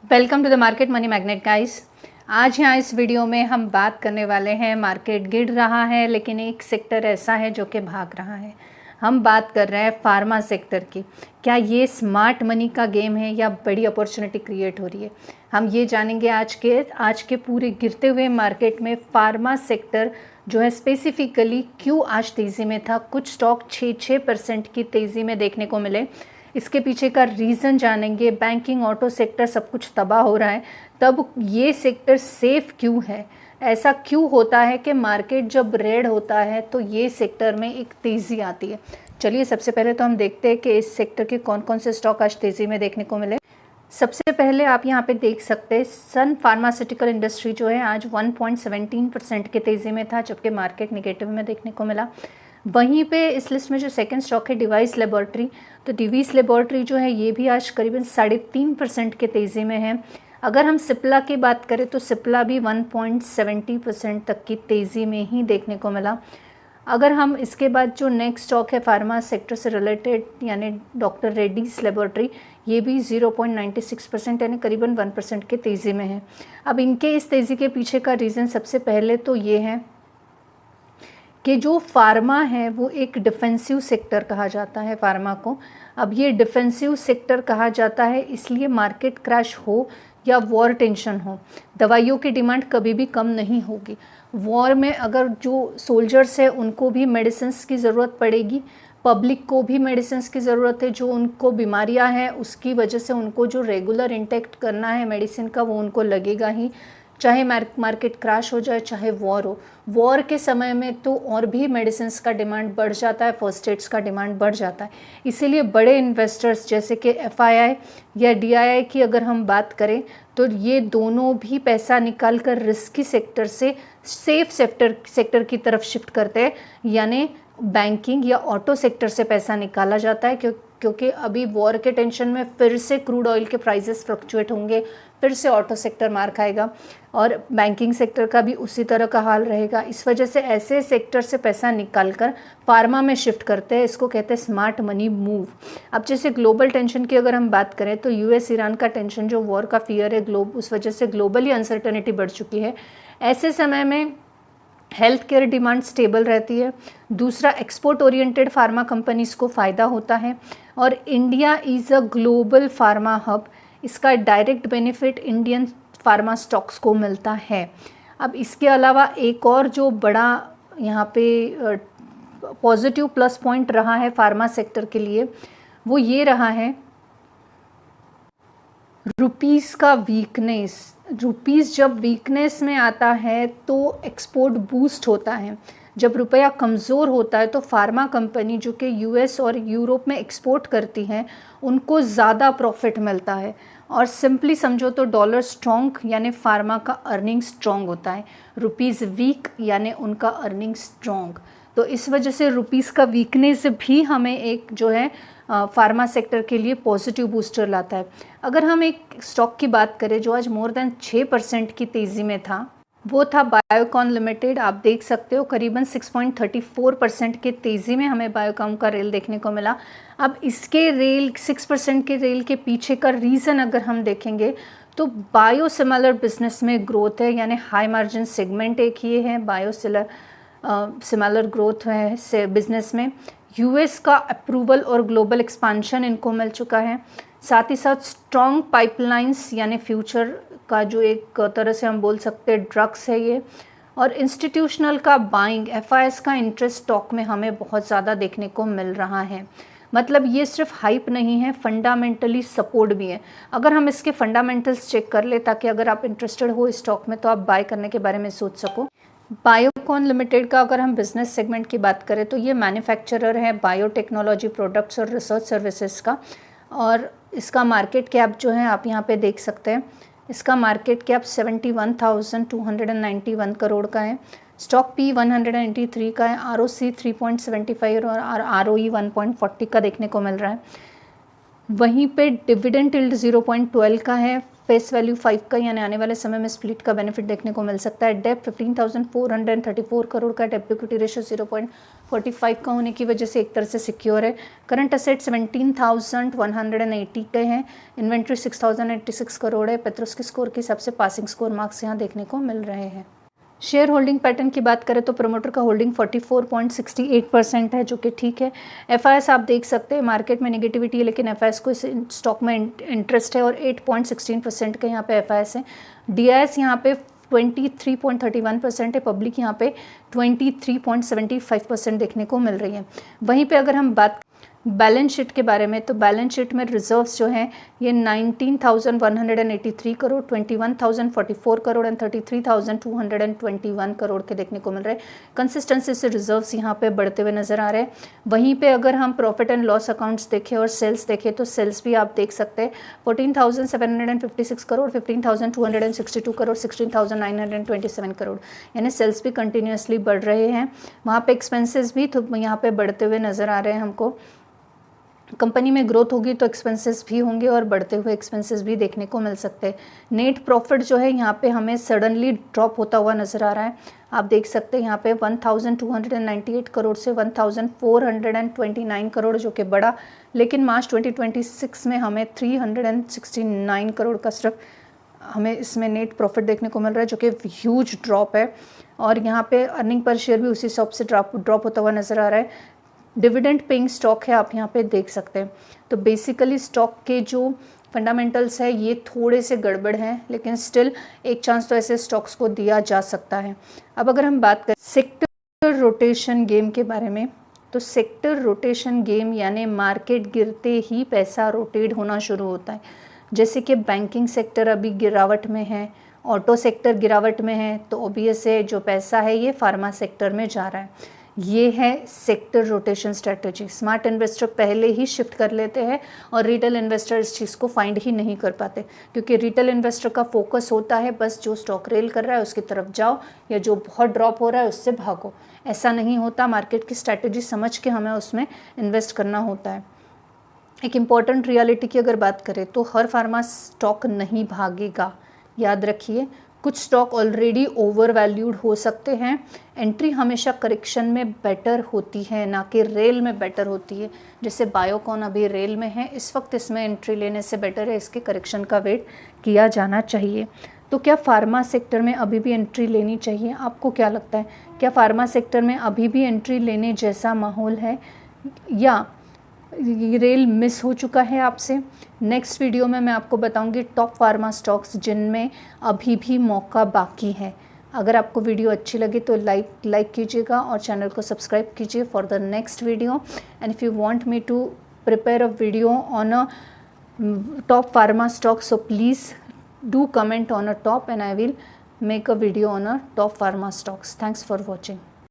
Welcome to the market money magnet guys. आज यहाँ इस वीडियो में हम बात करने वाले हैं, मार्केट गिर रहा है लेकिन एक सेक्टर ऐसा है जो कि भाग रहा है। हम बात कर रहे हैं फार्मा सेक्टर की। क्या ये स्मार्ट मनी का गेम है या बड़ी अपॉर्चुनिटी क्रिएट हो रही है, हम ये जानेंगे आज के पूरे गिरते हुए मार्केट में फार्मा सेक्टर जो है स्पेसिफिकली क्यों आज तेज़ी में था। कुछ स्टॉक 6% की तेज़ी में देखने को मिले, इसके पीछे का रीज़न जानेंगे। बैंकिंग, ऑटो सेक्टर सब कुछ तबाह हो रहा है, तब ये सेक्टर सेफ क्यों है, ऐसा क्यों होता है कि मार्केट जब रेड होता है तो ये सेक्टर में एक तेज़ी आती है। चलिए सबसे पहले तो हम देखते हैं कि इस सेक्टर के कौन कौन से स्टॉक आज तेज़ी में देखने को मिले। सबसे पहले आप यहाँ पे देख सकते हैं सन फार्मास्यूटिकल इंडस्ट्री जो है आज 1.17% के तेज़ी में था, जबकि मार्केट निगेटिव में देखने को मिला। वहीं पे इस लिस्ट में जो सेकंड स्टॉक है डिवाइस लेबोरेटरी, तो डिवाइस लेबोरेटरी जो है ये भी आज करीबन 3.5% के तेज़ी में है। अगर हम सिप्ला की बात करें तो सिप्ला भी 1.70% तक की तेज़ी में ही देखने को मिला। अगर हम इसके बाद जो नेक्स्ट स्टॉक है फार्मा सेक्टर से रिलेटेड यानी डॉक्टर रेड्डीज लेबोरेटरी, ये भी 0.96% यानी करीबन 1% के तेज़ी में है। अब इनके इस तेज़ी के पीछे का रीज़न सबसे पहले तो ये है कि जो फार्मा है वो एक डिफेंसिव सेक्टर कहा जाता है फार्मा को। अब ये डिफेंसिव सेक्टर कहा जाता है इसलिए मार्केट क्रैश हो या वॉर टेंशन हो, दवाइयों की डिमांड कभी भी कम नहीं होगी। वॉर में अगर जो सोल्जर्स है उनको भी मेडिसिन्स की ज़रूरत पड़ेगी, पब्लिक को भी मेडिसिन्स की ज़रूरत है। जो उनको बीमारियां हैं उसकी वजह से उनको जो रेगुलर इंटेक्ट करना है मेडिसिन का वो उनको लगेगा ही, चाहे मार्केट क्रैश हो जाए चाहे वॉर हो। वॉर के समय में तो और भी मेडिसिन्स का डिमांड बढ़ जाता है, फर्स्ट एड्स का डिमांड बढ़ जाता है। इसीलिए बड़े इन्वेस्टर्स जैसे कि एफआईआई या डीआईआई की अगर हम बात करें तो ये दोनों भी पैसा निकाल कर रिस्की सेक्टर से सेफ सेक्टर की तरफ शिफ्ट करते हैं, यानी बैंकिंग या ऑटो सेक्टर से पैसा निकाला जाता है। क्योंकि अभी वॉर के टेंशन में फिर से क्रूड ऑयल के प्राइसेस फ्लक्चुएट होंगे, फिर से ऑटो सेक्टर मार खाएगा और बैंकिंग सेक्टर का भी उसी तरह का हाल रहेगा। इस वजह से ऐसे सेक्टर से पैसा निकालकर फार्मा में शिफ्ट करते हैं, इसको कहते हैं स्मार्ट मनी मूव। अब जैसे ग्लोबल टेंशन की अगर हम बात करें तो यूएस ईरान का टेंशन, जो वॉर का फियर है उस वजह से ग्लोबली अनसर्टेनिटी बढ़ चुकी है। ऐसे समय में हेल्थ केयर डिमांड स्टेबल रहती है। दूसरा, एक्सपोर्ट ओरिएंटेड फार्मा कंपनीज़ को फ़ायदा होता है और India is a global pharma hub, इसका direct benefit Indian pharma stocks को मिलता है। अब इसके अलावा एक और जो बड़ा यहाँ पे पॉजिटिव प्लस पॉइंट रहा है फार्मा सेक्टर के लिए वो ये रहा है रुपीस का वीकनेस। रुपीस जब वीकनेस में आता है तो एक्सपोर्ट बूस्ट होता है। जब रुपया कमज़ोर होता है तो फार्मा कंपनी जो कि यूएस और यूरोप में एक्सपोर्ट करती हैं उनको ज़्यादा प्रॉफिट मिलता है। और सिंपली समझो तो डॉलर स्ट्रॉन्ग यानी फार्मा का अर्निंग स्ट्रॉन्ग होता है, रुपीस वीक यानी उनका अर्निंग स्ट्रॉन्ग। तो इस वजह से रुपीस का वीकनेस भी हमें एक जो है फार्मा सेक्टर के लिए पॉजिटिव बूस्टर लाता है। अगर हम एक स्टॉक की बात करें जो आज मोर देन 6% की तेज़ी में था, वो था बायोकॉन लिमिटेड। आप देख सकते हो करीबन 6.34% के तेज़ी में हमें बायोकॉन का रेल देखने को मिला। अब इसके रेल 6% के रेल के पीछे का रीज़न अगर हम देखेंगे तो बायोसिमिलर बिजनेस में ग्रोथ है, यानी हाई मार्जिन सेगमेंट एक ये है सिमिलर ग्रोथ है से बिजनेस में। यूएस का अप्रूवल और ग्लोबल एक्सपांशन इनको मिल चुका है। साथ ही साथ स्ट्रॉन्ग पाइपलाइंस यानी फ्यूचर का जो एक तरह से हम बोल सकते हैं ड्रग्स है ये। और इंस्टीट्यूशनल का बाइंग, एफआईएस का इंटरेस्ट स्टॉक में हमें बहुत ज़्यादा देखने को मिल रहा है। मतलब ये सिर्फ हाइप नहीं है, फंडामेंटली सपोर्ट भी है। अगर हम इसके फंडामेंटल्स चेक कर ले ताकि अगर आप इंटरेस्टेड हो इस स्टॉक में तो आप बाय करने के बारे में सोच सको। बायोकॉन लिमिटेड का अगर हम बिजनेस सेगमेंट की बात करें तो ये मैन्युफैक्चरर है बायोटेक्नोलॉजी प्रोडक्ट्स और रिसर्च सर्विसेज का, और इसका मार्केट कैप जो है आप यहाँ पे देख सकते हैं, इसका मार्केट कैप 71,291 करोड़ का है। स्टॉक पी 183 का है, आरओसी 3.75 और आरओई 1.40 का देखने को मिल रहा है। वहीं पे डिविडेंड यील्ड 0.12 का है, फेस वैल्यू 5 का, यानी आने वाले समय में स्प्लिट का बेनिफिट देखने को मिल सकता है। डेप 15,434 करोड़ का, डेट इक्विटी रेशियो 0.45 का होने की वजह से एक तरह से सिक्योर है। करंट असेट 17,180 के हैं। इन्वेंट्री 6,086 करोड़ है। पेट्रोस के स्कोर के हिसाब से पासिंग स्कोर मार्क्स यहाँ देखने को मिल रहे हैं। शेयर होल्डिंग पैटर्न की बात करें तो प्रमोटर का होल्डिंग 44.68% है, जो कि ठीक है। एफआईएस आप देख सकते हैं मार्केट में नेगेटिविटी है, लेकिन एफआईएस को इस स्टॉक में इंटरेस्ट है और 8.16% का यहाँ पे एफआईएस है। डीआईएस यहाँ पे 23.31% है। पब्लिक यहाँ पे 23.75% देखने को मिल रही है। वहीं पे अगर हम बात बैलेंस शीट के बारे में, तो बैलेंस शीट में रिजर्व्स जो हैं ये 19,183 करोड़, 21,044 करोड़ एंड 33,221 करोड़ के देखने को मिल रहे हैं। कंसिस्टेंसी से रिजर्व्स यहाँ पे बढ़ते हुए नजर आ रहे हैं। वहीं पे अगर हम प्रॉफिट एंड लॉस अकाउंट्स देखें और सेल्स देखें, तो सेल्स भी आप देख सकते हैं 14,756 करोड़, 15,262 करोड़, 16,927 करोड़, यानी सेल्स भी कंटिन्यूसली बढ़ रहे हैं। वहाँ पे एक्सपेंसेस भी तो यहाँ पे बढ़ते हुए नजर आ रहे हैं। हमको कंपनी में ग्रोथ होगी तो एक्सपेंसेस भी होंगे और बढ़ते हुए एक्सपेंसेस भी देखने को मिल सकते हैं। नेट प्रॉफिट जो है यहाँ पे हमें सडनली ड्रॉप होता हुआ नज़र आ रहा है। आप देख सकते हैं यहाँ पे 1,298 करोड़ से 1,429 करोड़, जो कि बढ़ा, लेकिन मार्च 2026 में हमें 369 करोड़ का सिर्फ हमें इसमें नेट प्रॉफिट देखने को मिल रहा है, जो कि ह्यूज ड्रॉप है। और यहाँ पे अर्निंग पर शेयर भी उसी हिसाब से ड्रॉप होता हुआ नज़र आ रहा है। डिविडेंड पेइंग स्टॉक है, आप यहाँ पे देख सकते हैं। तो बेसिकली स्टॉक के जो फंडामेंटल्स है ये थोड़े से गड़बड़ हैं, लेकिन स्टिल एक चांस तो ऐसे स्टॉक्स को दिया जा सकता है। अब अगर हम बात करें सेक्टर रोटेशन गेम के बारे में, तो सेक्टर रोटेशन गेम यानी मार्केट गिरते ही पैसा रोटेट होना शुरू होता है। जैसे कि बैंकिंग सेक्टर अभी गिरावट में है, ऑटो सेक्टर गिरावट में है, तो ऑब्वियस है जो पैसा है ये फार्मा सेक्टर में जा रहा है। ये है sector rotation strategy. Smart investor पहले ही शिफ्ट कर लेते हैं और रिटेल इन्वेस्टर इस चीज़ को फाइंड ही नहीं कर पाते, क्योंकि रिटेल इन्वेस्टर का फोकस होता है बस जो स्टॉक रेल कर रहा है उसकी तरफ जाओ, या जो बहुत ड्रॉप हो रहा है उससे भागो। ऐसा नहीं होता, मार्केट की स्ट्रैटेजी समझ के हमें उसमें इन्वेस्ट करना होता है। एक इम्पॉर्टेंट रियलिटी की अगर बात करें तो हर फार्मा स्टॉक नहीं भागेगा, याद रखिए। कुछ स्टॉक ऑलरेडी ओवर वैल्यूड हो सकते हैं। एंट्री हमेशा करेक्शन में बेटर होती है, ना कि रेल में बेटर होती है। जैसे बायोकॉन अभी रेल में है, इस वक्त इसमें एंट्री लेने से बेटर है इसके करेक्शन का वेट किया जाना चाहिए। तो क्या फार्मा सेक्टर में अभी भी एंट्री लेनी चाहिए? आपको क्या लगता है, क्या फार्मा सेक्टर में अभी भी एंट्री लेने जैसा माहौल है, या रेल मिस हो चुका है आपसे? नेक्स्ट वीडियो में मैं आपको बताऊंगी टॉप फार्मा स्टॉक्स जिनमें अभी भी मौका बाकी है। अगर आपको वीडियो अच्छी लगी तो लाइक कीजिएगा और चैनल को सब्सक्राइब कीजिए for the next video. And if you want me to prepare a video on a top pharma stock, so please do comment on a top and I will make a video on a top pharma stocks. Thanks for watching.